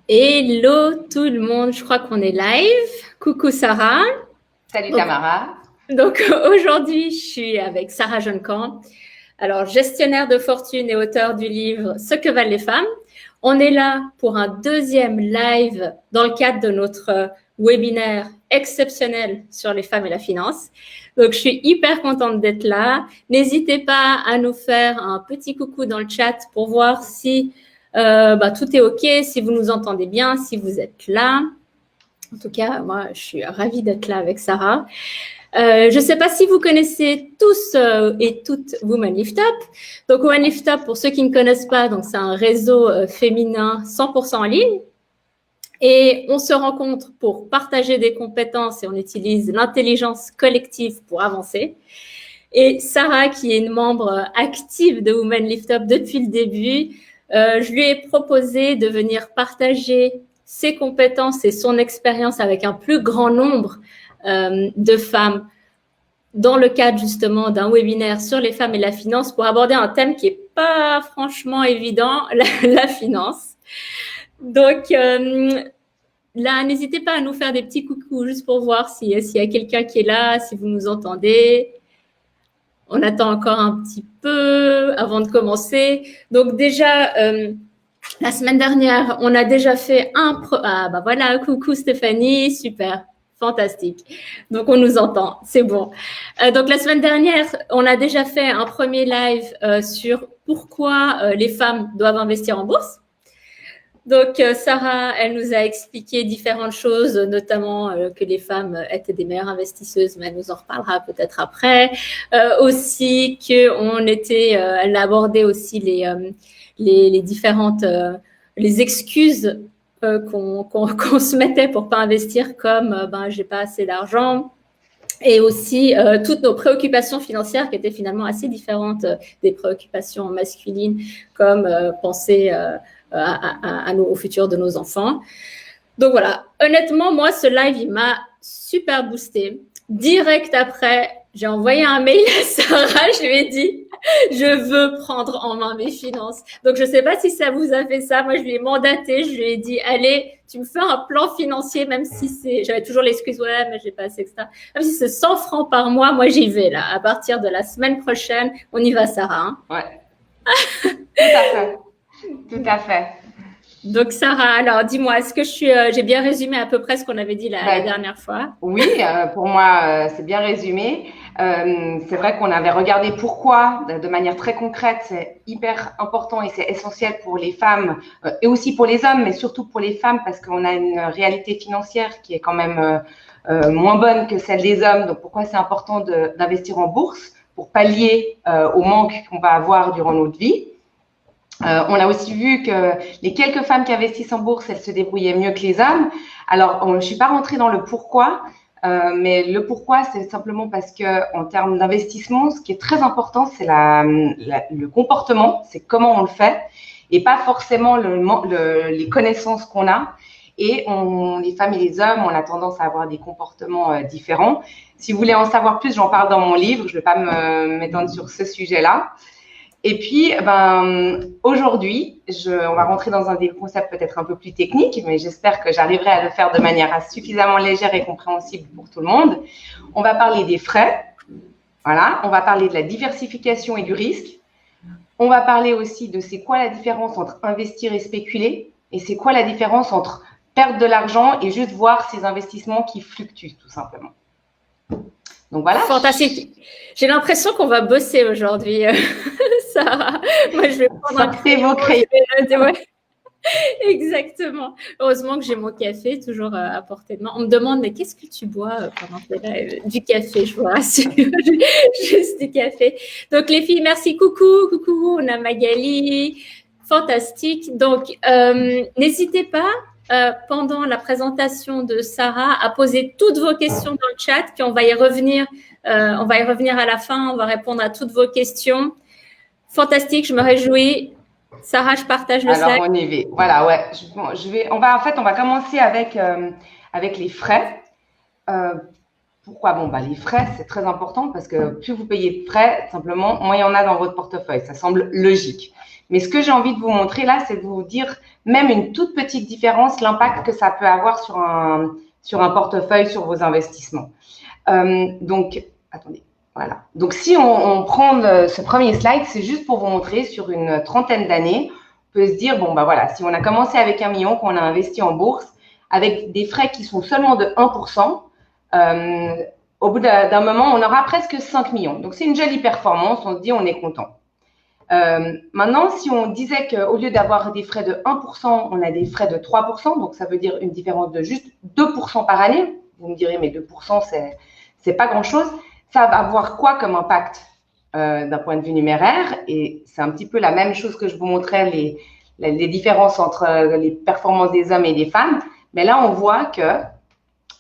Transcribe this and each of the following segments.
Hello tout le monde, je crois qu'on est live. Coucou Sarah. Salut Donc, Tamara. donc, aujourd'hui, je suis avec Sarah Jonecamp, alors gestionnaire de fortune et auteur du livre Ce que valent les femmes. On est là pour un deuxième live dans le cadre de notre webinaire exceptionnel sur les femmes et la finance. Donc, je suis hyper contente d'être là. N'hésitez pas à nous faire un petit coucou dans le chat pour voir si tout est OK, si vous nous entendez bien, si vous êtes là. En tout cas, moi, je suis ravie d'être là avec Sarah. Je ne sais pas si vous connaissez tous et toutes Women Lift Up. Donc, Women Lift Up, pour ceux qui ne connaissent pas, donc c'est un réseau féminin 100% en ligne. Et on se rencontre pour partager des compétences et on utilise l'intelligence collective pour avancer. Et Sarah, qui est une membre active de Women Lift Up depuis le début, je lui ai proposé de venir partager ses compétences et son expérience avec un plus grand nombre de femmes dans le cadre justement d'un webinaire sur les femmes et la finance pour aborder un thème qui n'est pas franchement évident, la finance. Donc là, n'hésitez pas à nous faire des petits coucous juste pour voir s'il y a quelqu'un qui est là, si vous nous entendez. On attend encore un petit peu avant de commencer. Donc déjà, la semaine dernière, on a déjà fait Ah, bah voilà, coucou Stéphanie, super, fantastique. Donc, on nous entend, c'est bon. Donc, la semaine dernière, on a déjà fait un premier live sur pourquoi les femmes doivent investir en bourse. Donc, Sarah, elle nous a expliqué différentes choses, notamment que les femmes étaient des meilleures investisseuses, mais elle nous en reparlera peut-être après. Aussi elle a abordé aussi les différentes les excuses qu'on se mettait pour pas investir, comme j'ai pas assez d'argent. Et aussi toutes nos préoccupations financières qui étaient finalement assez différentes des préoccupations masculines, comme penser au futur de nos enfants. Donc voilà, honnêtement, moi, ce live, il m'a super boosté. Direct après, j'ai envoyé un mail à Sarah, je lui ai dit, je veux prendre en main mes finances. Donc, je ne sais pas si ça vous a fait ça. Moi, je lui ai mandaté, je lui ai dit, allez, tu me fais un plan financier, même si j'avais toujours l'excuse, ouais, mais j'ai pas assez, etc. Même si c'est 100 francs par mois, moi, j'y vais, là. À partir de la semaine prochaine, on y va, Sarah. Hein. Ouais, tout à fait. Tout à fait. Donc, Sarah, alors, dis-moi, est-ce que j'ai bien résumé à peu près ce qu'on avait dit la dernière fois? Oui, pour moi, c'est bien résumé. C'est vrai qu'on avait regardé pourquoi, de manière très concrète, c'est hyper important et c'est essentiel pour les femmes et aussi pour les hommes, mais surtout pour les femmes parce qu'on a une réalité financière qui est quand même moins bonne que celle des hommes. Donc, pourquoi c'est important d'investir en bourse pour pallier au manque qu'on va avoir durant notre vie. On a aussi vu que les quelques femmes qui investissent en bourse, elles se débrouillaient mieux que les hommes. Alors, je ne suis pas rentrée dans le pourquoi, mais le pourquoi, c'est simplement parce que en termes d'investissement, ce qui est très important, c'est le comportement, c'est comment on le fait, et pas forcément les connaissances qu'on a. Et les femmes et les hommes, on a tendance à avoir des comportements différents. Si vous voulez en savoir plus, j'en parle dans mon livre. Je ne vais pas m'étendre sur ce sujet-là. Et puis, aujourd'hui, on va rentrer dans des concepts peut-être un peu plus techniques, mais j'espère que j'arriverai à le faire de manière suffisamment légère et compréhensible pour tout le monde. On va parler des frais, voilà. On va parler de la diversification et du risque. On va parler aussi de c'est quoi la différence entre investir et spéculer, et c'est quoi la différence entre perdre de l'argent et juste voir ces investissements qui fluctuent, tout simplement. Donc voilà. Fantastique. J'ai l'impression qu'on va bosser aujourd'hui, Sarah. Moi, je vais prendre Sortez vos crayons. Ouais. Exactement. Heureusement que j'ai mon café toujours à portée de main. On me demande, mais qu'est-ce que tu bois pendant tes lives? Du café, je vous rassure. Juste du café. Donc, les filles, merci. Coucou. On a Magali. Fantastique. Donc, n'hésitez pas pendant la présentation de Sarah à poser toutes vos questions dans le chat, puis on va y revenir. On va y revenir à la fin. On va répondre à toutes vos questions. Fantastique, je me réjouis. Sarah, je partage le sac. Alors, on y va. Voilà, ouais. On va commencer avec les frais. Pourquoi? Les frais, c'est très important parce que plus vous payez de frais, simplement, moins il y en a dans votre portefeuille. Ça semble logique. Mais ce que j'ai envie de vous montrer là, c'est de vous dire même une toute petite différence, l'impact que ça peut avoir sur un portefeuille, sur vos investissements. Donc, attendez, voilà. Donc, si on prend ce premier slide, c'est juste pour vous montrer sur une trentaine d'années, on peut se dire, bon, bah voilà, si on a commencé avec 1 million, qu'on a investi en bourse, avec des frais qui sont seulement de 1%, au bout d'un moment, on aura presque 5 millions. Donc, c'est une jolie performance, on se dit, on est content. Maintenant, si on disait qu'au lieu d'avoir des frais de 1%, on a des frais de 3%, donc ça veut dire une différence de juste 2% par année, vous me direz, mais 2%, c'est pas grand-chose. Ça va avoir quoi comme impact d'un point de vue numéraire? Et c'est un petit peu la même chose que je vous montrais, les différences entre les performances des hommes et des femmes. Mais là, on voit que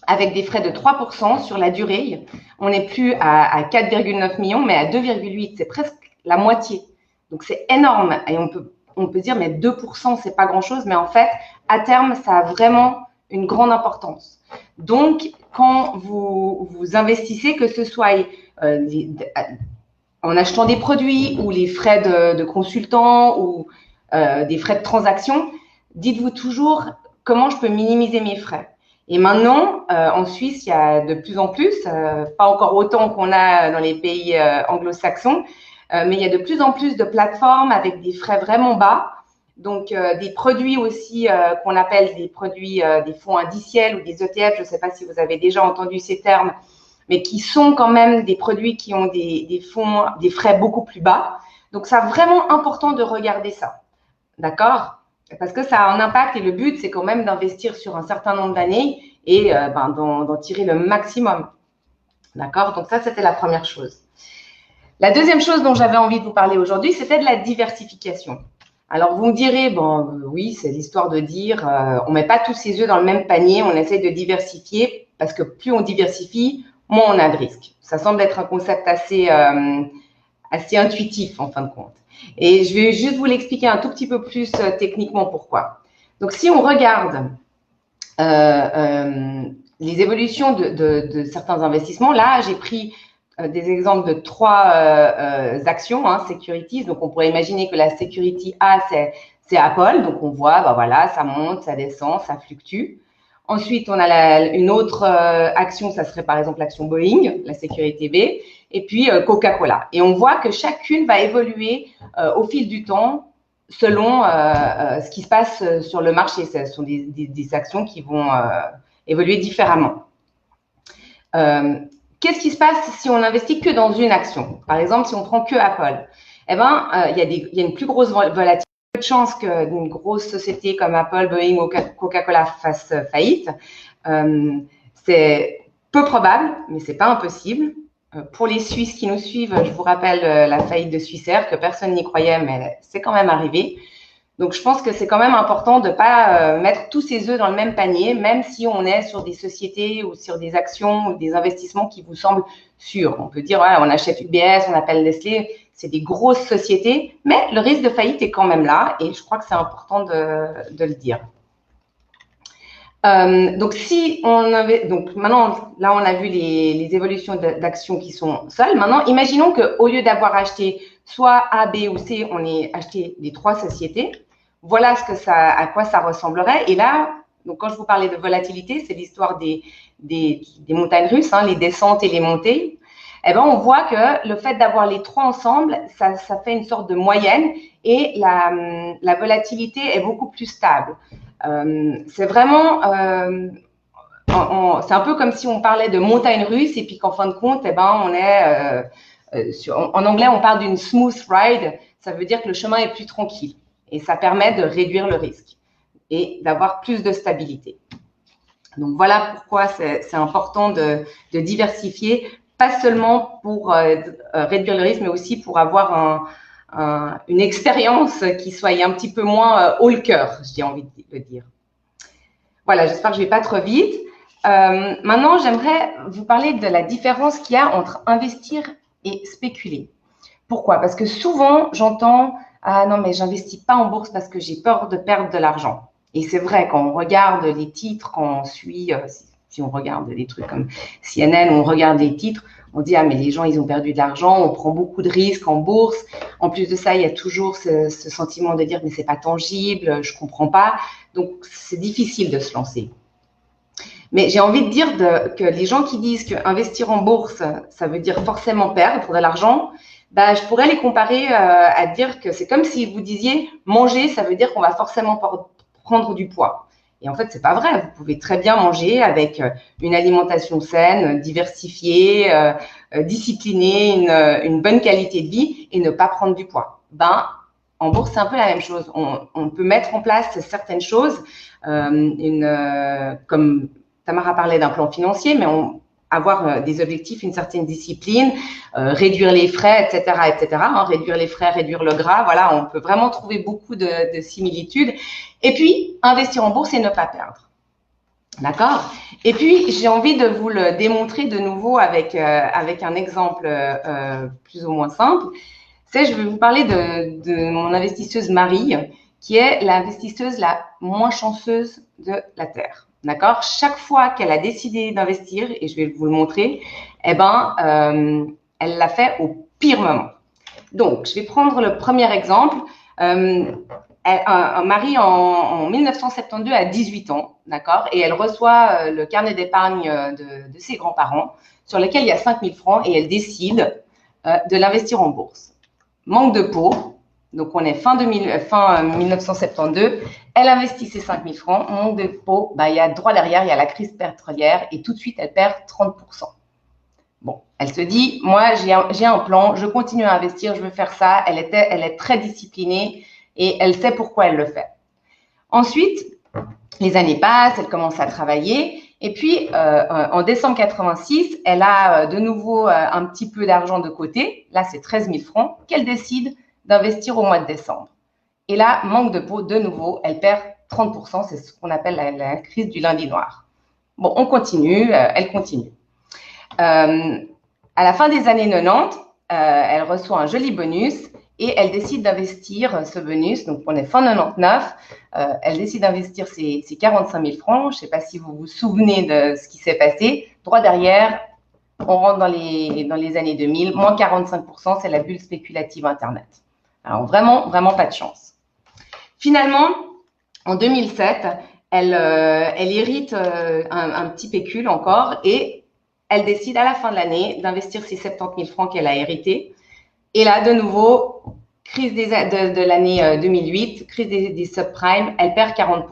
avec des frais de 3% sur la durée, on n'est plus à 4,9 millions, mais à 2,8. C'est presque la moitié. Donc, c'est énorme. Et on peut dire, mais 2%, c'est pas grand-chose. Mais en fait, à terme, ça a vraiment une grande importance. Donc, quand vous investissez, que ce soit en achetant des produits ou les frais de consultant ou des frais de transaction, dites-vous toujours comment je peux minimiser mes frais. Et maintenant, en Suisse, il y a de plus en plus, pas encore autant qu'on a dans les pays anglo-saxons, mais il y a de plus en plus de plateformes avec des frais vraiment bas. Donc, des produits aussi qu'on appelle des produits, des fonds indiciels ou des ETF, je ne sais pas si vous avez déjà entendu ces termes, mais qui sont quand même des produits qui ont des frais beaucoup plus bas. Donc, c'est vraiment important de regarder ça. D'accord? Parce que ça a un impact et le but, c'est quand même d'investir sur un certain nombre d'années et d'en tirer le maximum. D'accord? Donc, ça, c'était la première chose. La deuxième chose dont j'avais envie de vous parler aujourd'hui, c'était de la diversification. Alors, vous me direz, bon, oui, c'est l'histoire de dire, on ne met pas tous ses œufs dans le même panier, on essaie de diversifier parce que plus on diversifie, moins on a de risques. Ça semble être un concept assez intuitif en fin de compte. Et je vais juste vous l'expliquer un tout petit peu plus techniquement pourquoi. Donc, si on regarde les évolutions de certains investissements, là, j'ai pris des exemples de 3 actions, securities. Donc, on pourrait imaginer que la security A, c'est Apple. Donc, on voit, bah voilà, ça monte, ça descend, ça fluctue. Ensuite, on a une autre action, ça serait par exemple l'action Boeing, la sécurité B, et puis Coca-Cola. Et on voit que chacune va évoluer au fil du temps selon ce qui se passe sur le marché. Ce sont des actions qui vont évoluer différemment. Qu'est-ce qui se passe si on n'investit que dans une action? Par exemple, si on prend que Apple, eh ben, il y a une plus grosse volatilité. Peu de chance qu'une grosse société comme Apple, Boeing ou Coca-Cola fasse faillite. C'est peu probable, mais c'est pas impossible. Pour les Suisses qui nous suivent, je vous rappelle la faillite de Swissair, que personne n'y croyait, mais c'est quand même arrivé. Donc, je pense que c'est quand même important de ne pas mettre tous ses œufs dans le même panier, même si on est sur des sociétés ou sur des actions ou des investissements qui vous semblent sûrs. On peut dire, ouais, on achète UBS, on appelle Nestlé, c'est des grosses sociétés, mais le risque de faillite est quand même là et je crois que c'est important de le dire. Donc, donc maintenant, là, on a vu les évolutions d'actions qui sont seules. Maintenant, imaginons qu'au lieu d'avoir acheté soit A, B ou C, on ait acheté les 3 sociétés. Voilà à quoi ça ressemblerait. Et là, donc quand je vous parlais de volatilité, c'est l'histoire des montagnes russes, les descentes et les montées. Eh ben, on voit que le fait d'avoir les 3 ensemble, ça fait une sorte de moyenne et la volatilité est beaucoup plus stable. C'est vraiment, c'est un peu comme si on parlait de montagne russe et puis qu'en fin de compte, eh ben, on est en anglais, on parle d'une smooth ride. Ça veut dire que le chemin est plus tranquille et ça permet de réduire le risque et d'avoir plus de stabilité. Donc voilà pourquoi c'est important de diversifier, pas seulement pour réduire le risque, mais aussi pour avoir une expérience qui soit un petit peu moins haut le cœur, j'ai envie de le dire. Voilà, j'espère que je ne vais pas trop vite. Maintenant, j'aimerais vous parler de la différence qu'il y a entre investir et spéculer. Pourquoi? Parce que souvent, j'entends « Ah non, mais j'investis pas en bourse parce que j'ai peur de perdre de l'argent ». Et c'est vrai, quand on regarde les titres, quand on suit Si on regarde des trucs comme CNN, on regarde les titres, on dit, ah, mais les gens, ils ont perdu de l'argent, on prend beaucoup de risques en bourse. En plus de ça, il y a toujours ce sentiment de dire, mais c'est pas tangible, je comprends pas. Donc, c'est difficile de se lancer. Mais j'ai envie de dire que les gens qui disent qu'investir en bourse, ça veut dire forcément perdre de l'argent, bah, je pourrais les comparer à dire que c'est comme si vous disiez manger, ça veut dire qu'on va forcément prendre du poids. Et en fait, c'est pas vrai. Vous pouvez très bien manger avec une alimentation saine, diversifiée, disciplinée, une bonne qualité de vie et ne pas prendre du poids. Ben, en bourse, c'est un peu la même chose. On peut mettre en place certaines choses, comme Tamara parlait d'un plan financier, mais avoir des objectifs, une certaine discipline, réduire les frais, etc., etc. Réduire les frais, réduire le gras. Voilà, on peut vraiment trouver beaucoup de similitudes. Et puis, investir en bourse et ne pas perdre. D'accord? Et puis, j'ai envie de vous le démontrer de nouveau avec un exemple plus ou moins simple. Je vais vous parler de mon investisseuse Marie, qui est l'investisseuse la moins chanceuse de la Terre. D'accord? Chaque fois qu'elle a décidé d'investir, et je vais vous le montrer, eh ben, elle l'a fait au pire moment. Donc, je vais prendre le premier exemple. Marie, en 1972, a 18 ans, d'accord? Et elle reçoit le carnet d'épargne de ses grands-parents, sur lequel il y a 5 000 francs, et elle décide de l'investir en bourse. Manque de peau. Donc, on est fin 1972. Elle investit ses 5 000 francs. Manque de peau, bah, il y a droit derrière, il y a la crise pétrolière et tout de suite, elle perd 30%. Bon, elle se dit, moi, j'ai un plan, je continue à investir, je veux faire ça. Elle est très disciplinée et elle sait pourquoi elle le fait. Ensuite, les années passent, elle commence à travailler. Et puis, en décembre 86, elle a de nouveau un petit peu d'argent de côté. Là, c'est 13 000 francs qu'elle décide d'investir au mois de décembre. Et là, manque de peau, de nouveau, elle perd 30%. C'est ce qu'on appelle la crise du lundi noir. Bon, on continue, elle continue. À la fin des années 90, elle reçoit un joli bonus et elle décide d'investir ce bonus. Donc, on est fin 99. Elle décide d'investir ses 45 000 francs. Je ne sais pas si vous vous souvenez de ce qui s'est passé. Droit derrière, on rentre dans les années 2000. Moins 45%, c'est la bulle spéculative Internet. Alors, vraiment, vraiment pas de chance. Finalement, en 2007, elle hérite un petit pécule encore et elle décide à la fin de l'année d'investir ses 70 000 francs qu'elle a hérités. Et là, de nouveau, crise de l'année 2008, crise des subprimes, elle perd 40%.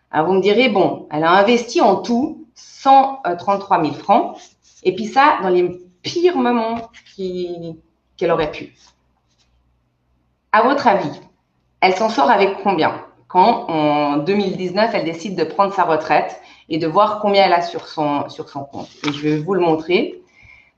Alors, vous me direz, bon, elle a investi en tout 133 000 francs. Et puis ça, dans les pires moments qu'elle aurait pu. À votre avis, elle s'en sort avec combien quand, en 2019, elle décide de prendre sa retraite et de voir combien elle a sur son compte? Et je vais vous le montrer.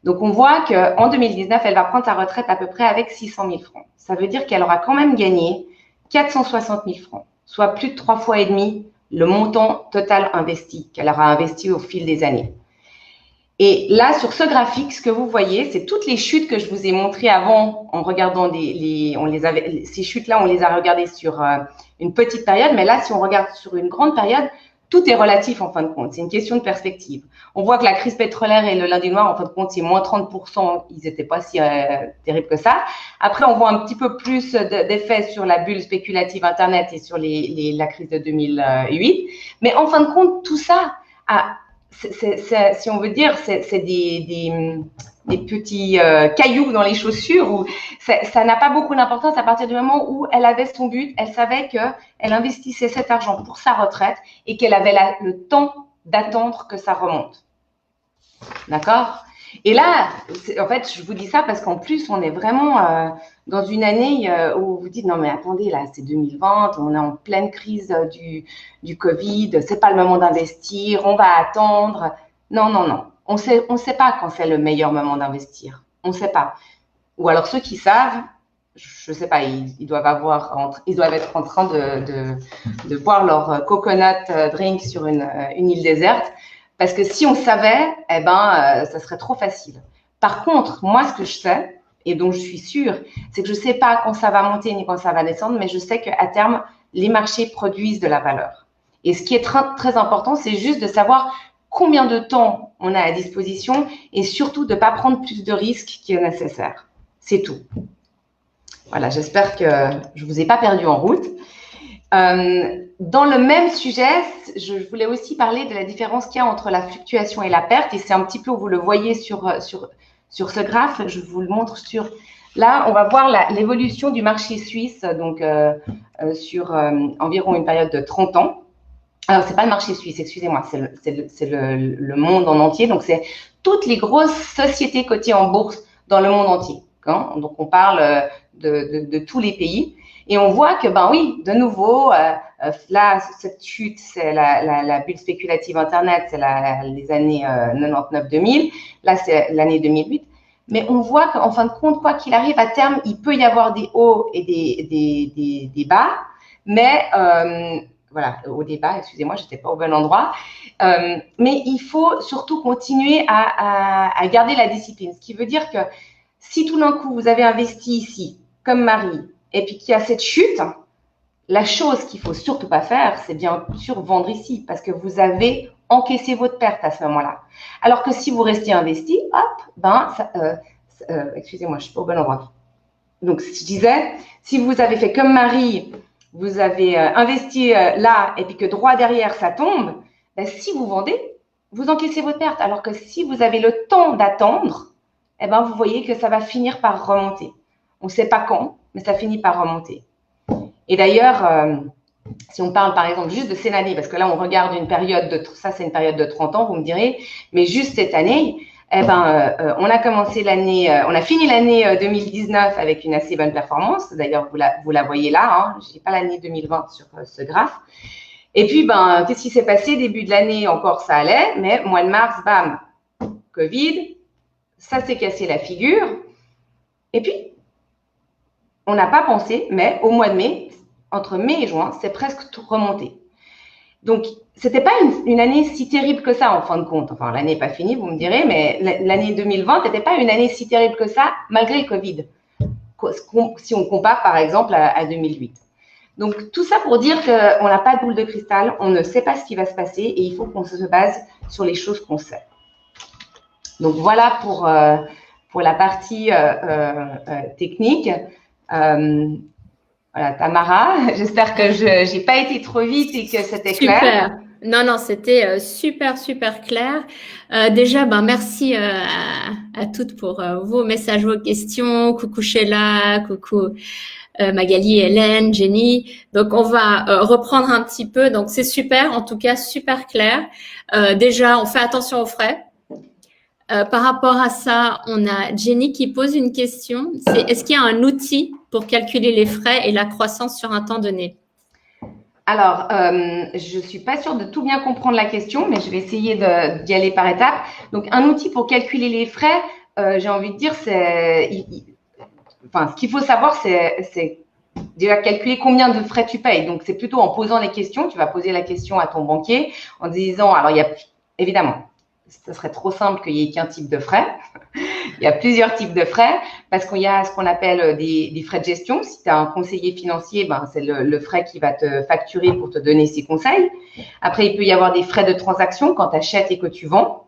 Donc, on voit qu'en 2019, elle va prendre sa retraite à peu près avec 600 000 francs. Ça veut dire qu'elle aura quand même gagné 460 000 francs, soit plus de 3 fois et demi le montant total investi qu'elle aura investi au fil des années. Et là, sur ce graphique, ce que vous voyez, c'est toutes les chutes que je vous ai montrées avant en regardant ces chutes-là, on les a regardées sur une petite période. Mais là, si on regarde sur une grande période, tout est relatif en fin de compte. C'est une question de perspective. On voit que la crise pétrolière et le lundi noir, en fin de compte, c'est moins 30%. Ils n'étaient pas si terribles que ça. Après, on voit un petit peu plus d'effets sur la bulle spéculative Internet et sur la crise de 2008. Mais en fin de compte, tout ça si on veut dire, c'est des petits cailloux dans les chaussures où ça n'a pas beaucoup d'importance à partir du moment où elle avait son but, elle savait qu'elle investissait cet argent pour sa retraite et qu'elle avait le temps d'attendre que ça remonte. D'accord? Et là, en fait, je vous dis ça parce qu'en plus, on est vraiment dans une année où vous dites, non mais attendez, là, c'est 2020, on est en pleine crise du Covid, c'est pas le moment d'investir, on va attendre. Non, non, non. On sait pas quand c'est le meilleur moment d'investir. On sait pas. Ou alors ceux qui savent, je sais pas, ils doivent être en train de boire leur coconut drink sur une île déserte. Parce que si on savait, eh ben, ça serait trop facile. Par contre, moi, ce que je sais, et dont je suis sûre, c'est que je ne sais pas quand ça va monter ni quand ça va descendre, mais je sais qu'à terme, les marchés produisent de la valeur. Et ce qui est très, très important, c'est juste de savoir combien de temps on a à disposition et surtout de ne pas prendre plus de risques qu'il est nécessaire. C'est tout. Voilà, j'espère que je ne vous ai pas perdu en route. Dans le même sujet, je voulais aussi parler de la différence qu'il y a entre la fluctuation et la perte. Et c'est un petit peu, vous le voyez sur ce graphe, je vous le montre sur… Là, on va voir l'évolution du marché suisse donc, sur environ une période de 30 ans. Alors, ce n'est pas le marché suisse, excusez-moi, c'est le monde en entier. Donc, c'est toutes les grosses sociétés cotées en bourse dans le monde entier. Hein. Donc, on parle de tous les pays. Et on voit que, ben oui, de nouveau, là, cette chute, c'est la bulle spéculative Internet, c'est les années 99-2000. Là, c'est l'année 2008. Mais on voit qu'en fin de compte, quoi qu'il arrive, à terme, il peut y avoir des hauts et des bas. Mais, voilà, au débat, excusez-moi, je n'étais pas au bon endroit. Mais il faut surtout continuer à garder la discipline. Ce qui veut dire que si tout d'un coup, vous avez investi ici, comme Marie, et puis qu'il y a cette chute, la chose qu'il ne faut surtout pas faire, c'est bien sûr vendre ici, parce que vous avez encaissé votre perte à ce moment-là. Alors que si vous restez investi, hop, excusez-moi, je ne suis pas au bon endroit. Donc, je disais, si vous avez fait comme Marie, vous avez investi là, et puis que droit derrière, ça tombe, ben, si vous vendez, vous encaissez votre perte. Alors que si vous avez le temps d'attendre, eh ben, vous voyez que ça va finir par remonter. On ne sait pas quand, mais ça finit par remonter. Et d'ailleurs, si on parle par exemple juste de cette année, parce que là on regarde une période ça c'est une période de 30 ans, vous me direz, mais juste cette année, eh ben, on a commencé l'année, on a fini l'année 2019 avec une assez bonne performance. D'ailleurs, vous la voyez là, hein, je n'ai pas l'année 2020 sur ce graphe. Et puis, ben, qu'est-ce qui s'est passé? Début de l'année, encore ça allait, mais mois de mars, bam, Covid, ça s'est cassé la figure. Et puis, on n'a pas pensé, mais au mois de mai, entre mai et juin, c'est presque tout remonté. Donc, ce n'était pas une année si terrible que ça, en fin de compte. Enfin, l'année n'est pas finie, vous me direz, mais l'année 2020 n'était pas une année si terrible que ça, malgré le Covid, si on compare, par exemple, à 2008. Donc, tout ça pour dire qu'on n'a pas de boule de cristal, on ne sait pas ce qui va se passer et il faut qu'on se base sur les choses qu'on sait. Donc, voilà pour la partie technique. Voilà, Tamara, j'espère que je n'ai pas été trop vite et que c'était clair. Super. Non, c'était super clair. Déjà, ben, merci à toutes pour vos messages, vos questions. Coucou Sheila, coucou Magali, Hélène, Jenny. Donc, on va reprendre un petit peu. Donc, c'est super, en tout cas, super clair. Déjà, on fait attention aux frais. Par rapport à ça, on a Jenny qui pose une question. C'est est-ce qu'il y a un outil pour calculer les frais et la croissance sur un temps donné? Alors, je ne suis pas sûre de tout bien comprendre la question, mais je vais essayer d'y aller par étapes. Donc, un outil pour calculer les frais, j'ai envie de dire, ce qu'il faut savoir, c'est déjà calculer combien de frais tu payes. Donc, c'est plutôt en posant les questions. Tu vas poser la question à ton banquier en disant, alors, il y a évidemment, ce serait trop simple qu'il n'y ait qu'un type de frais. Il y a plusieurs types de frais parce qu'il y a ce qu'on appelle des frais de gestion. Si tu as un conseiller financier, ben, c'est le frais qui va te facturer pour te donner ses conseils. Après, il peut y avoir des frais de transaction quand tu achètes et que tu vends.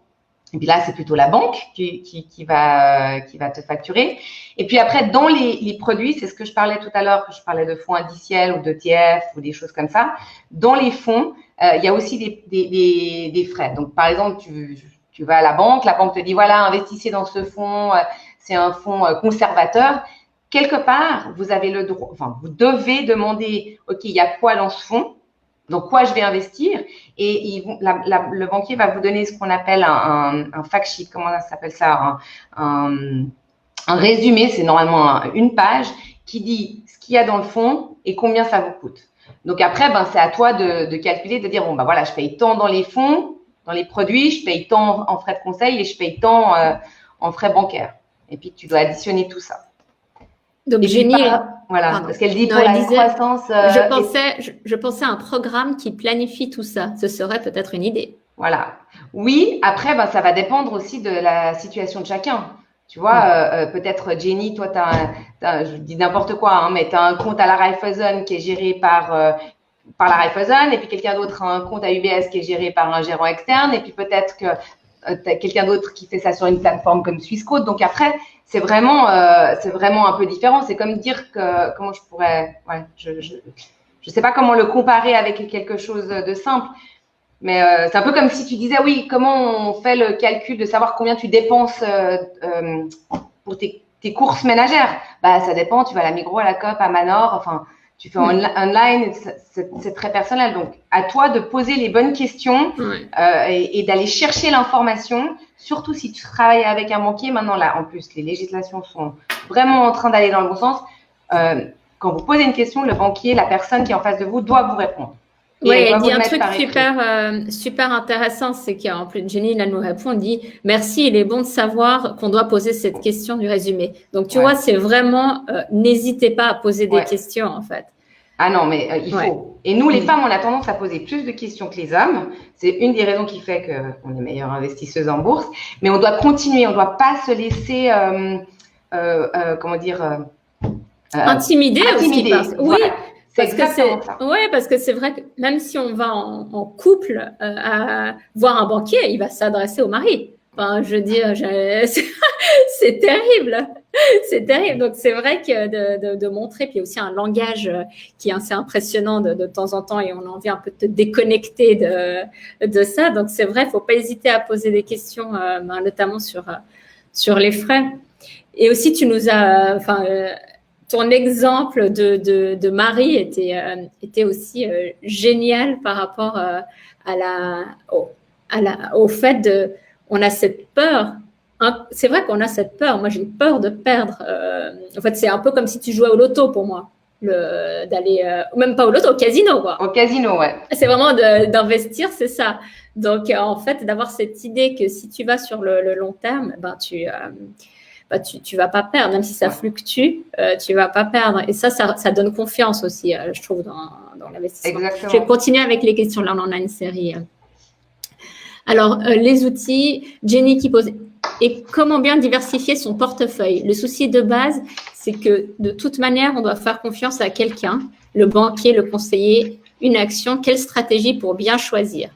Et puis là, c'est plutôt la banque qui va te facturer. Et puis après, dans les produits, c'est ce que je parlais tout à l'heure, que je parlais de fonds indiciels ou d'ETF ou des choses comme ça. Dans les fonds, il y a aussi des frais. Donc, par exemple, tu vas à la banque te dit, voilà, investissez dans ce fonds, c'est un fonds conservateur. Quelque part, vous avez le droit, enfin, vous devez demander, OK, il y a quoi dans ce fonds? Donc, quoi je vais investir? Et le banquier va vous donner ce qu'on appelle un fact sheet, comment ça s'appelle ça? Un résumé, c'est normalement une page qui dit ce qu'il y a dans le fonds et combien ça vous coûte. Donc, après, ben, c'est à toi de calculer, de dire, bon, ben voilà, je paye tant dans les fonds, dans les produits, je paye tant en frais de conseil et je paye tant en frais bancaires. Et puis, tu dois additionner tout ça. Donc, Jenny, voilà, pardon. parce qu'elle dit pour la croissance… je pensais à un programme qui planifie tout ça. Ce serait peut-être une idée. Voilà. Oui, après, ben, ça va dépendre aussi de la situation de chacun. Tu vois, peut-être Jenny, toi, je dis n'importe quoi, hein, mais tu as un compte à la Raiffeisen qui est géré par par la Raiffeisen, et puis quelqu'un d'autre a un compte à UBS qui est géré par un gérant externe, et puis peut-être que tu as quelqu'un d'autre qui fait ça sur une plateforme comme Swissquote. Donc après, c'est vraiment un peu différent. C'est comme dire que, comment je pourrais, ouais, je sais pas comment le comparer avec quelque chose de simple, mais c'est un peu comme si tu disais, oui, comment on fait le calcul de savoir combien tu dépenses pour tes courses ménagères. Bah, ça dépend, tu vas à la Migros, à la Coop, à Manor, enfin, tu fais online, c'est très personnel. Donc, à toi de poser les bonnes questions et d'aller chercher l'information, surtout si tu travailles avec un banquier. Maintenant, là, en plus, les législations sont vraiment en train d'aller dans le bon sens. Quand vous posez une question, le banquier, la personne qui est en face de vous, doit vous répondre. Oui, elle dit un truc super intéressant, c'est qu'en plus, Jenny, là, nous répond, elle dit « Merci, il est bon de savoir qu'on doit poser cette question du résumé. » Donc, tu vois, c'est vraiment, n'hésitez pas à poser des questions, en fait. Ah non, mais il faut. Et nous, les femmes, on a tendance à poser plus de questions que les hommes. C'est une des raisons qui fait qu'on est meilleures investisseuses en bourse. Mais on doit continuer, on ne doit pas se laisser, comment dire… intimider. Oui. Voilà. Parce que c'est vrai que même si on va en couple à voir un banquier, il va s'adresser au mari. Enfin, je veux dire, c'est terrible. C'est terrible. Donc, c'est vrai que de montrer, puis aussi un langage qui est assez impressionnant de temps en temps et on a envie un peu de te déconnecter de ça. Donc, c'est vrai, il ne faut pas hésiter à poser des questions, notamment sur les frais. Et aussi, tu nous as… ton exemple de Marie était aussi génial par rapport au fait on a cette peur. C'est vrai qu'on a cette peur. Moi, j'ai peur de perdre. En fait, c'est un peu comme si tu jouais au loto pour moi, d'aller, même pas au loto, au casino, quoi. Au casino, ouais. C'est vraiment d'investir, c'est ça. Donc, en fait, d'avoir cette idée que si tu vas sur le long terme, tu vas pas perdre, même si ça fluctue, tu vas pas perdre. Et ça donne confiance aussi, je trouve, dans l'investissement. Exactement. Je vais continuer avec les questions. Là, on en a une série. Alors, les outils, Jenny qui pose, et comment bien diversifier son portefeuille? Le souci de base, c'est que de toute manière, on doit faire confiance à quelqu'un, le banquier, le conseiller, une action. Quelle stratégie pour bien choisir?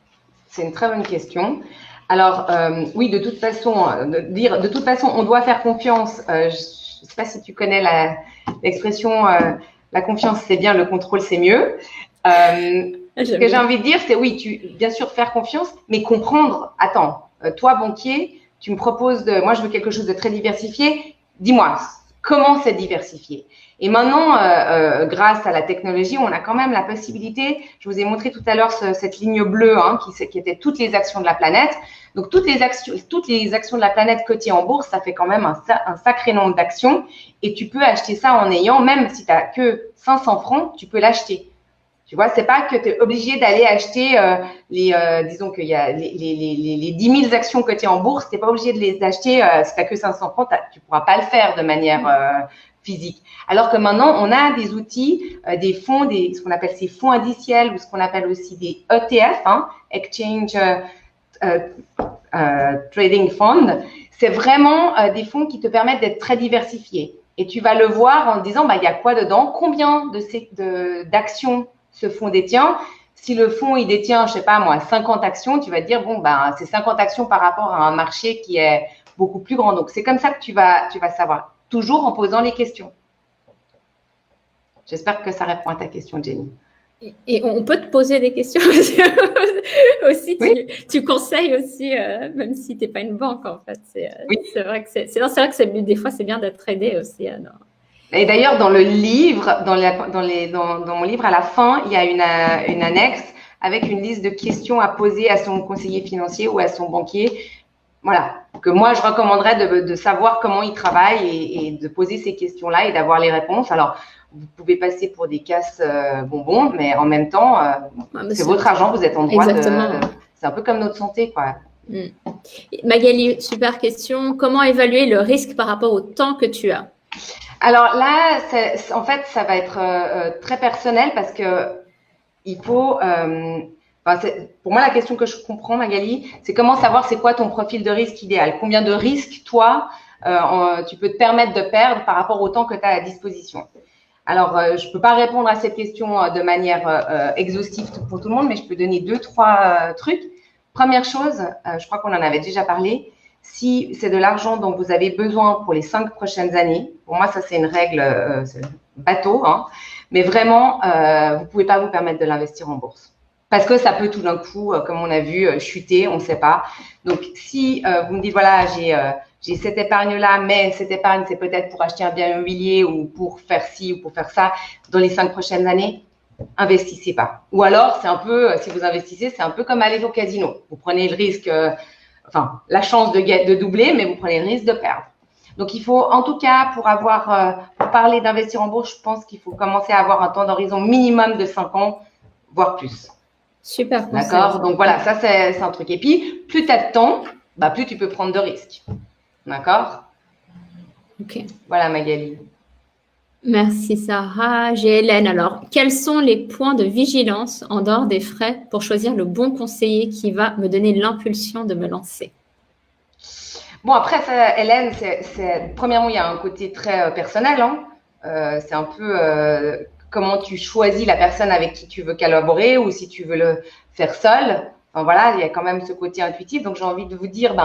C'est une très bonne question. Alors, oui, de toute façon, on doit faire confiance. Je ne sais pas si tu connais l'expression la confiance, c'est bien, le contrôle, c'est mieux. Ce que j'ai envie de dire, c'est oui, bien sûr, faire confiance, mais comprendre. Attends, toi, banquier, tu me proposes moi, je veux quelque chose de très diversifié. Dis-moi, comment c'est diversifié? Et maintenant, grâce à la technologie, on a quand même la possibilité, je vous ai montré tout à l'heure cette ligne bleue qui était toutes les actions de la planète. Donc, toutes les actions de la planète cotées en bourse, ça fait quand même un sacré nombre d'actions. Et tu peux acheter ça en ayant, même si tu n'as que 500 francs, tu peux l'acheter. Tu vois, c'est pas que tu es obligé d'aller acheter disons qu'il y a les 10 000 actions cotées en bourse, tu n'es pas obligé de les acheter si tu n'as que 500 francs, tu pourras pas le faire de manière physique. Alors que maintenant, on a des outils, des fonds, ce qu'on appelle ces fonds indiciels ou ce qu'on appelle aussi des ETF, Exchange Trading Fund. C'est vraiment des fonds qui te permettent d'être très diversifiés. Et tu vas le voir en te disant, il y a quoi dedans? Combien d'actions ce fonds détient? Si le fonds, il détient, je sais pas moi, 50 actions, tu vas te dire, c'est 50 actions par rapport à un marché qui est beaucoup plus grand. Donc, c'est comme ça que tu vas savoir. Toujours en posant les questions. J'espère que ça répond à ta question, Jenny. Et on peut te poser des questions aussi. Oui. Tu conseilles aussi, même si tu n'es pas une banque, en fait. C'est vrai que des fois, c'est bien d'être aidé aussi. Et d'ailleurs, dans le livre, dans mon livre, à la fin, il y a une annexe avec une liste de questions à poser à son conseiller financier ou à son banquier. Voilà, que moi, je recommanderais de savoir comment il travaille et de poser ces questions-là et d'avoir les réponses. Alors, vous pouvez passer pour des casses bonbons, mais en même temps, c'est votre argent, vous êtes en droit c'est un peu comme notre santé, quoi. Magali, super question. Comment évaluer le risque par rapport au temps que tu as? Alors là, en fait, ça va être très personnel parce que il faut… pour moi, la question que je comprends, Magali, c'est comment savoir c'est quoi ton profil de risque idéal? Combien de risques, toi, tu peux te permettre de perdre par rapport au temps que tu as à disposition? Alors, je ne peux pas répondre à cette question de manière exhaustive pour tout le monde, mais je peux donner 2-3 trucs. Première chose, je crois qu'on en avait déjà parlé, si c'est de l'argent dont vous avez besoin pour les 5 prochaines années, pour moi, ça c'est une règle bateau, hein, mais vraiment, vous ne pouvez pas vous permettre de l'investir en bourse. Parce que ça peut tout d'un coup, comme on a vu, chuter, on ne sait pas. Donc, si vous me dites, voilà, j'ai cette épargne-là, mais cette épargne, c'est peut-être pour acheter un bien immobilier ou pour faire ci ou pour faire ça dans les 5 prochaines années, investissez pas. Ou alors, c'est un peu, si vous investissez, c'est un peu comme aller au casino. Vous prenez le risque, enfin, la chance de doubler, mais vous prenez le risque de perdre. Donc, il faut, en tout cas, pour parler d'investir en bourse, je pense qu'il faut commencer à avoir un temps d'horizon minimum de 5 ans, voire plus. Super conseil. D'accord. Donc, voilà, ça, c'est un truc. Et puis, plus tu as de temps, plus tu peux prendre de risques. D'accord. Ok. Voilà, Magali. Merci, Sarah. J'ai Hélène. Alors, quels sont les points de vigilance en dehors des frais pour choisir le bon conseiller qui va me donner l'impulsion de me lancer? Bon, après, ça, Hélène, premièrement, il y a un côté très personnel. Hein. C'est un peu comment tu choisis la personne avec qui tu veux collaborer ou si tu veux le faire seul. Enfin, voilà, il y a quand même ce côté intuitif. Donc, j'ai envie de vous dire,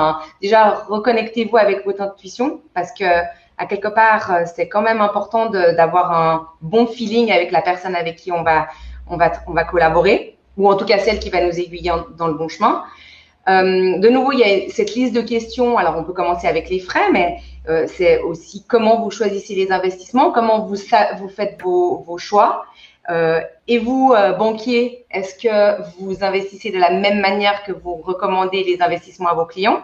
déjà, reconnectez-vous avec votre intuition parce que, à quelque part, c'est quand même important d'avoir un bon feeling avec la personne avec qui on va collaborer ou en tout cas celle qui va nous aiguiller dans le bon chemin. De nouveau, il y a cette liste de questions. Alors, on peut commencer avec les frais, mais c'est aussi comment vous choisissez les investissements, comment vous faites vos choix. Et vous, banquier, est-ce que vous investissez de la même manière que vous recommandez les investissements à vos clients?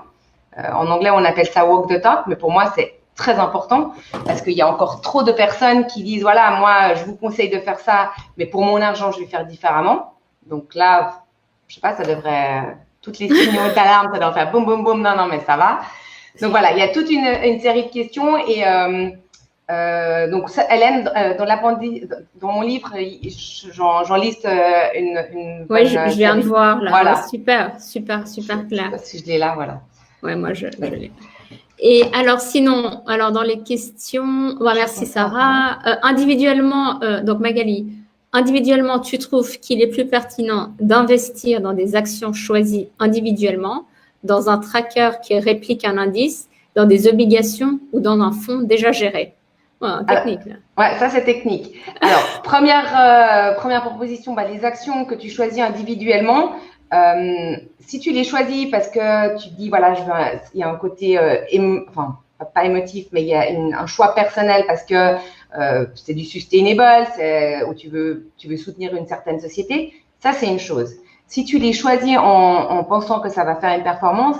En anglais, on appelle ça walk the talk, mais pour moi, c'est très important parce qu'il y a encore trop de personnes qui disent, voilà, moi, je vous conseille de faire ça, mais pour mon argent, je vais faire différemment. Donc là, je sais pas, ça devrait... Toutes les signaux d'alarme, ça doit faire boum, boum, boum. Non, mais ça va. Donc voilà, il y a toute une série de questions. Et donc, Hélène, dans mon livre, j'en liste une. Oui, je viens de voir là. Voilà. Ouais, super clair. Je sais pas si je l'ai là, voilà. Oui, moi, je l'ai. Et alors, sinon, dans les questions, merci Sarah. Individuellement, donc Magali, individuellement, tu trouves qu'il est plus pertinent d'investir dans des actions choisies individuellement, dans un tracker qui réplique un indice, dans des obligations ou dans un fonds déjà géré? Voilà, technique. Ouais, ça c'est technique. Alors, première proposition, les actions que tu choisis individuellement, si tu les choisis parce que tu te dis, voilà, il y a un côté, enfin, pas émotif, mais il y a un choix personnel parce que c'est du sustainable, où tu veux soutenir une certaine société, ça c'est une chose. Si tu les choisis en pensant que ça va faire une performance,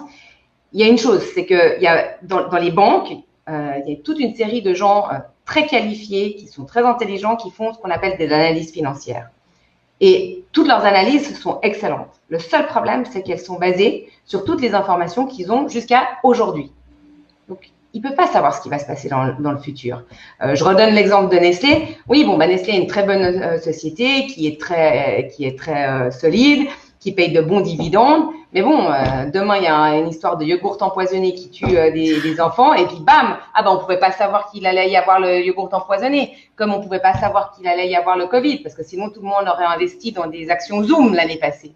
il y a une chose, c'est que dans les banques, il y a toute une série de gens très qualifiés, qui sont très intelligents, qui font ce qu'on appelle des analyses financières. Et toutes leurs analyses sont excellentes. Le seul problème, c'est qu'elles sont basées sur toutes les informations qu'ils ont jusqu'à aujourd'hui. Donc, ils ne peuvent pas savoir ce qui va se passer dans le futur. Je redonne l'exemple de Nestlé. Oui, Nestlé est une très bonne société qui est très solide, qui paye de bons dividendes. Mais demain, il y a une histoire de yogourt empoisonné qui tue des enfants. Et puis, bam, on ne pouvait pas savoir qu'il allait y avoir le yogourt empoisonné, comme on ne pouvait pas savoir qu'il allait y avoir le Covid, parce que sinon, tout le monde aurait investi dans des actions Zoom l'année passée.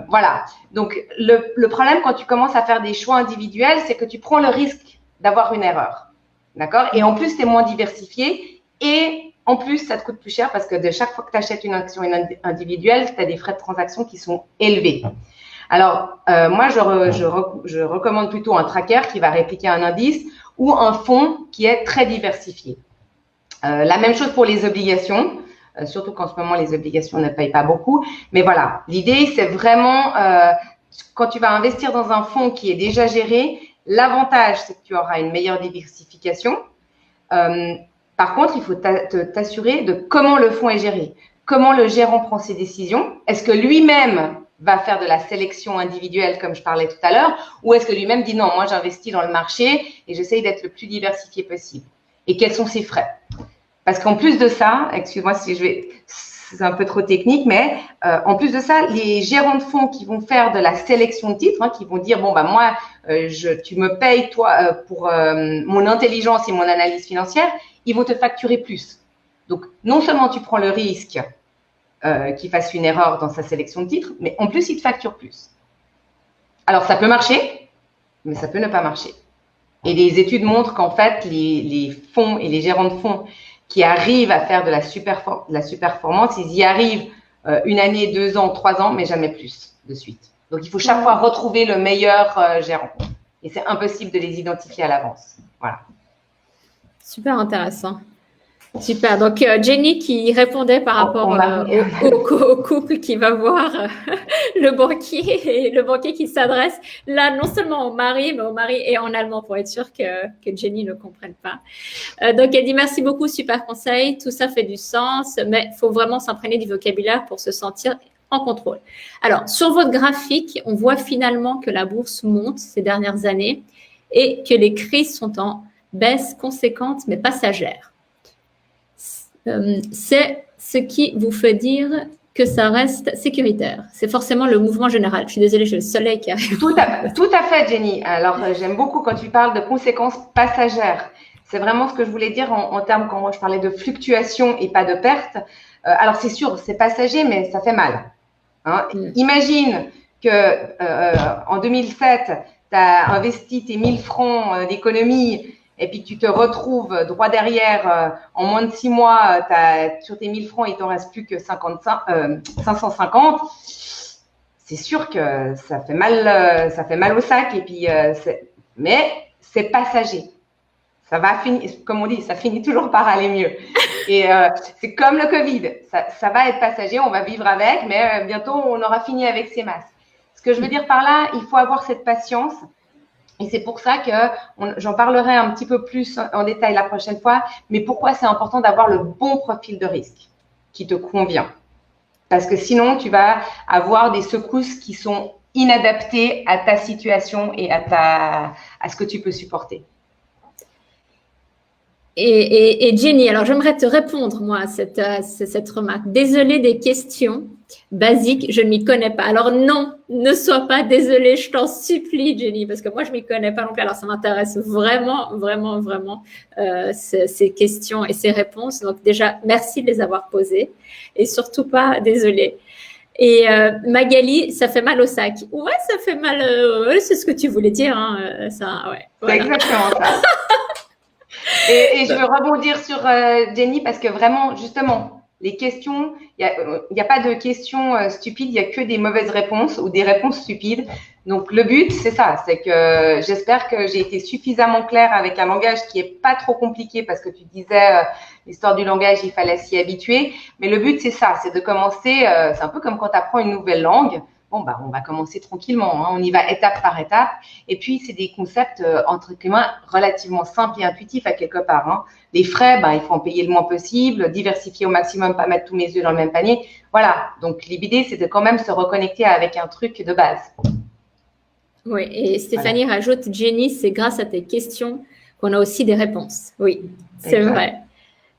Voilà. Donc, le problème quand tu commences à faire des choix individuels, c'est que tu prends le risque d'avoir une erreur. D'accord? Et en plus, tu es moins diversifié. Et en plus, ça te coûte plus cher parce que de chaque fois que tu achètes une action individuelle, tu as des frais de transaction qui sont élevés. Alors, moi, je recommande plutôt un tracker qui va répliquer un indice ou un fonds qui est très diversifié. La même chose pour les obligations. Surtout qu'en ce moment, les obligations ne payent pas beaucoup. Mais voilà, l'idée, c'est vraiment, quand tu vas investir dans un fonds qui est déjà géré, l'avantage, c'est que tu auras une meilleure diversification. Par contre, il faut t'assurer de comment le fonds est géré, comment le gérant prend ses décisions. Est-ce que lui-même va faire de la sélection individuelle, comme je parlais tout à l'heure, ou est-ce que lui-même dit non, moi, j'investis dans le marché et j'essaye d'être le plus diversifié possible. Et quels sont ses frais? Parce qu'en plus de ça, excuse-moi si c'est un peu trop technique, mais en plus de ça, les gérants de fonds qui vont faire de la sélection de titres, qui vont dire moi, tu me payes toi pour mon intelligence et mon analyse financière, ils vont te facturer plus. Donc, non seulement tu prends le risque qu'il fasse une erreur dans sa sélection de titres, mais en plus, il te facture plus. Alors, ça peut marcher, mais ça peut ne pas marcher. Et les études montrent qu'en fait, les fonds et les gérants de fonds qui arrivent à faire de la super performance, ils y arrivent 1 année, 2 ans, 3 ans, mais jamais plus de suite. Donc, il faut chaque fois retrouver le meilleur gérant. Et c'est impossible de les identifier à l'avance. Voilà. Super intéressant. Super. Donc, Jenny qui répondait par rapport au couple qui va voir le banquier et le banquier qui s'adresse là non seulement au mari, mais au mari et en allemand pour être sûr que Jenny ne comprenne pas. Donc, elle dit merci beaucoup, super conseil. Tout ça fait du sens, mais il faut vraiment s'imprégner du vocabulaire pour se sentir en contrôle. Alors, sur votre graphique, on voit finalement que la bourse monte ces dernières années et que les crises sont en baisse conséquente mais passagère. C'est ce qui vous fait dire que ça reste sécuritaire. C'est forcément le mouvement général. Je suis désolée, j'ai le soleil qui arrive. Tout à fait, Jenny. Alors, j'aime beaucoup quand tu parles de conséquences passagères. C'est vraiment ce que je voulais dire en termes quand je parlais de fluctuation et pas de perte. Alors, c'est sûr, c'est passager, mais ça fait mal. Hein. Imagine que en 2007, tu as investi tes 1000 francs d'économie et puis tu te retrouves droit derrière en moins de 6 mois, sur tes 1000 francs, il t'en reste plus que 550. C'est sûr que ça fait mal au sac et puis mais c'est passager. Ça va finir, comme on dit, ça finit toujours par aller mieux. Et c'est comme le Covid, ça va être passager, on va vivre avec, mais bientôt on aura fini avec ces masques. Ce que je veux dire par là, il faut avoir cette patience. Et c'est pour ça que j'en parlerai un petit peu plus en détail la prochaine fois. Mais pourquoi c'est important d'avoir le bon profil de risque qui te convient? Parce que sinon, tu vas avoir des secousses qui sont inadaptées à ta situation et à ce que tu peux supporter. Et Jenny, alors j'aimerais te répondre, moi, à cette remarque. Désolée des questions basiques, je ne m'y connais pas. Alors non, ne sois pas désolée, je t'en supplie, Jenny, parce que moi, je ne m'y connais pas non plus. Alors ça m'intéresse vraiment, vraiment, vraiment ces questions et ces réponses. Donc déjà, merci de les avoir posées et surtout pas désolée. Et Magali, ça fait mal au sac. Ouais, ça fait mal. C'est ce que tu voulais dire, hein, ça. Ouais. Voilà. C'est exactement ça. Et je veux rebondir sur Jenny parce que vraiment, justement, les questions, il n'y a pas de questions stupides, il n'y a que des mauvaises réponses ou des réponses stupides. Donc, le but, c'est ça, c'est que j'espère que j'ai été suffisamment claire avec un langage qui est pas trop compliqué parce que tu disais l'histoire du langage, il fallait s'y habituer. Mais le but, c'est ça, c'est de commencer, c'est un peu comme quand tu apprends une nouvelle langue. Bon, bah, on va commencer tranquillement, hein, on y va étape par étape. Et puis, c'est des concepts, entre guillemets, relativement simples et intuitifs à quelque part. Hein. Les frais, bah, il faut en payer le moins possible, diversifier au maximum, pas mettre tous mes œufs dans le même panier. Voilà, donc l'idée, c'est de quand même se reconnecter avec un truc de base. Oui, et Stéphanie rajoute, Jenny, c'est grâce à tes questions qu'on a aussi des réponses. Oui, c'est vrai.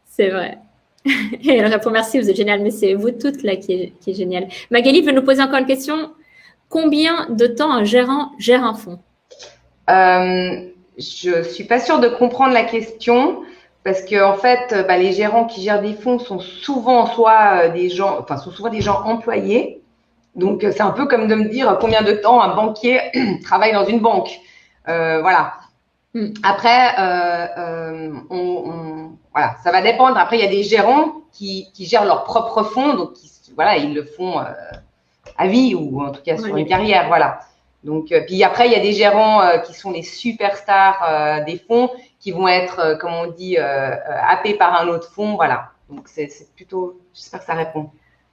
C'est vrai. Et elle répond merci, vous êtes génial, mais c'est vous toutes là qui est génial. Magali veut nous poser encore une question. Combien de temps un gérant gère un fonds? Je suis pas sûre de comprendre la question parce que en fait, les gérants qui gèrent des fonds sont souvent sont souvent des gens employés. Donc c'est un peu comme de me dire combien de temps un banquier travaille dans une banque. Voilà. Après, voilà, ça va dépendre. Après, il y a des gérants qui gèrent leurs propres fonds, donc ils le font à vie ou en tout cas sur une carrière, voilà. Donc, puis après, il y a des gérants qui sont les superstars des fonds, qui vont être, comme on dit, happés par un autre fonds, voilà. Donc c'est plutôt, j'espère que ça répond.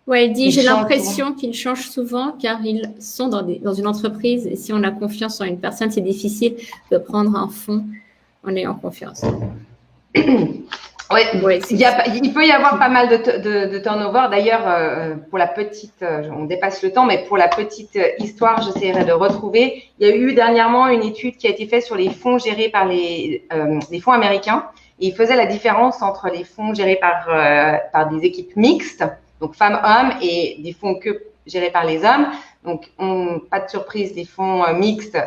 Ouais, il dit, j'ai l'impression qu'ils changent souvent car ils sont dans une entreprise et si on a confiance en une personne, c'est difficile de prendre un fonds en ayant confiance. Oui, il peut y avoir pas mal de turnover. D'ailleurs, pour la petite, on dépasse le temps, mais pour la petite histoire, j'essaierai de retrouver. Il y a eu dernièrement une étude qui a été faite sur les fonds gérés par les fonds américains. Et il faisait la différence entre les fonds gérés par des équipes mixtes, donc femmes-hommes, et des fonds gérés par les hommes. Donc, pas de surprise, les fonds mixtes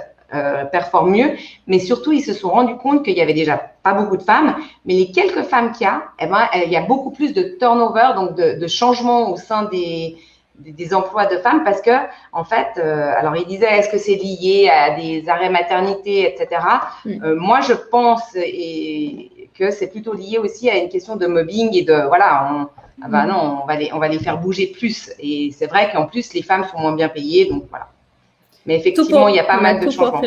performent mieux. Mais surtout, ils se sont rendus compte qu'il y avait déjà pas beaucoup de femmes, mais les quelques femmes qu'il y a, eh ben, il y a beaucoup plus de turnover, donc de changement au sein des emplois de femmes parce que, en fait, alors il disait, est-ce que c'est lié à des arrêts maternité, etc. Moi, je pense que c'est plutôt lié aussi à une question de mobbing et de, voilà, ah bah non, on va les faire bouger plus. Et c'est vrai qu'en plus, les femmes sont moins bien payées, donc voilà. Mais effectivement, il y a pas mal de changements.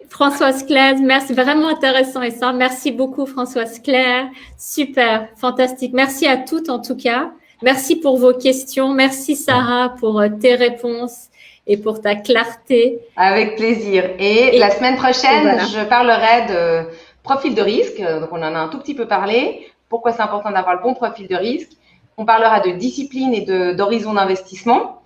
Françoise Claire, merci, vraiment intéressant et ça. Merci beaucoup Françoise Claire, super, fantastique. Merci à toutes en tout cas. Merci pour vos questions. Merci Sarah pour tes réponses et pour ta clarté. Avec plaisir. Et la semaine prochaine, voilà, je parlerai de profil de risque. Donc, on en a un tout petit peu parlé. Pourquoi c'est important d'avoir le bon profil de risque. On parlera de discipline et d'horizon d'investissement.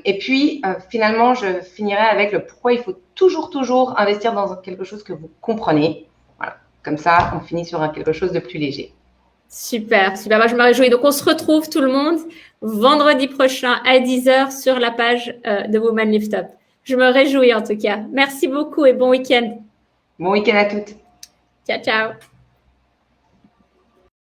Et puis, finalement, je finirai avec le pourquoi il faut toujours investir dans quelque chose que vous comprenez. Voilà. Comme ça, on finit sur quelque chose de plus léger. Super, super. Moi, je me réjouis. Donc, on se retrouve tout le monde vendredi prochain à 10h sur la page de Women Lift Up. Je me réjouis en tout cas. Merci beaucoup et bon week-end. Bon week-end à toutes. Ciao, ciao.